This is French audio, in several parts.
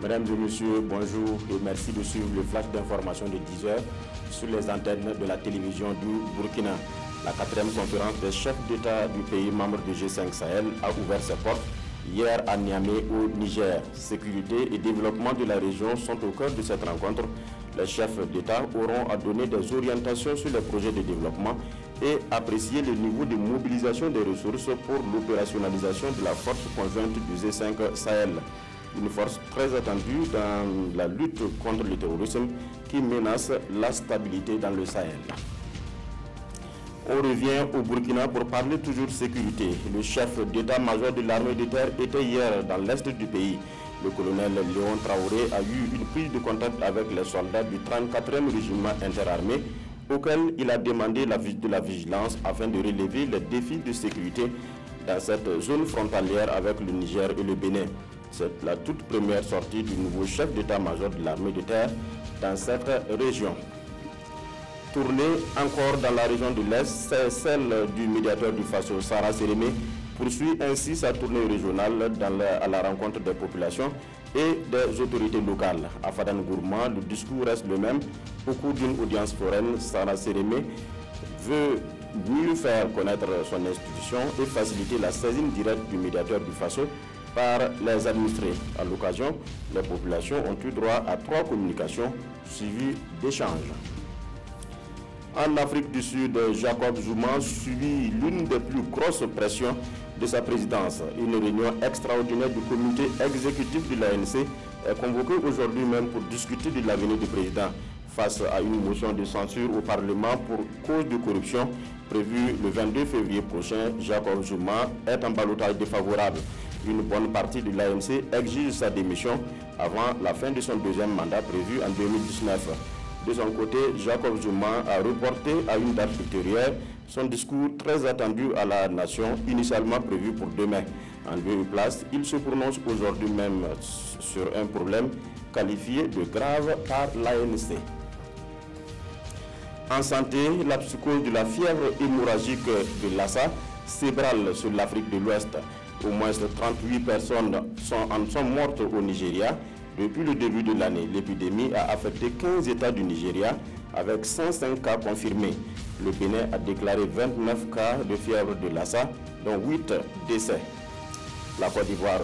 Mesdames et messieurs, bonjour et merci de suivre le flash d'information de 10h sur les antennes de la télévision du Burkina. La 4e conférence des chefs d'État du pays membre du G5 Sahel a ouvert ses portes hier à Niamey au Niger. Sécurité et développement de la région sont au cœur de cette rencontre. Les chefs d'État auront à donner des orientations sur les projets de développement et apprécier le niveau de mobilisation des ressources pour l'opérationnalisation de la force conjointe du G5 Sahel. Une force très attendue dans la lutte contre le terrorisme qui menace la stabilité dans le Sahel. On revient au Burkina pour parler toujours sécurité. Le chef d'état-major de l'armée de terre était hier dans l'est du pays. Le colonel Léon Traoré a eu une prise de contact avec les soldats du 34e régiment interarmé auquel il a demandé de la vigilance afin de relever les défis de sécurité dans cette zone frontalière avec le Niger et le Bénin. C'est la toute première sortie du nouveau chef d'état-major de l'armée de terre dans cette région. Tournée encore dans la région de l'Est, c'est celle du médiateur du Faso, Sarah Sérémé, poursuit ainsi sa tournée régionale à la rencontre des populations et des autorités locales. À Fadane Gourma, le discours reste le même. Au cours d'une audience foraine, Sarah Sérémé veut mieux faire connaître son institution et faciliter la saisine directe du médiateur du Faso par les administrés. À l'occasion, les populations ont eu droit à 3 communications suivies d'échanges. En Afrique du Sud, Jacob Zuma subit l'une des plus grosses pressions de sa présidence. Une réunion extraordinaire du comité exécutif de l'ANC est convoquée aujourd'hui même pour discuter de l'avenir du président. Face à une motion de censure au Parlement pour cause de corruption prévue le 22 février prochain, Jacob Zuma est en ballottage défavorable. Une bonne partie de l'ANC exige sa démission avant la fin de son 2e mandat prévu en 2019. De son côté, Jacob Zuma a reporté à une date ultérieure son discours très attendu à la nation, initialement prévu pour demain. En lieu et place, il se prononce aujourd'hui même sur un problème qualifié de grave par l'ANC. En santé, la psychose de la fièvre hémorragique de Lassa s'ébranle sur l'Afrique de l'Ouest. Au moins 38 personnes sont mortes au Nigeria. Depuis le début de l'année, l'épidémie a affecté 15 États du Nigeria avec 105 cas confirmés. Le Bénin a déclaré 29 cas de fièvre de Lassa, dont 8 décès. La Côte d'Ivoire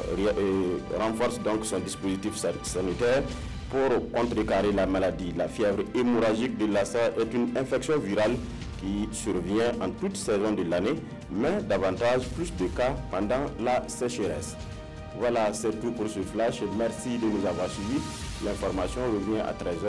renforce donc son dispositif sanitaire pour contrecarrer la maladie. La fièvre hémorragique de Lassa est une infection virale qui survient en toute saison de l'année, mais davantage plus de cas pendant la sécheresse. Voilà, c'est tout pour ce flash. Merci de nous avoir suivis. L'information revient à 13h.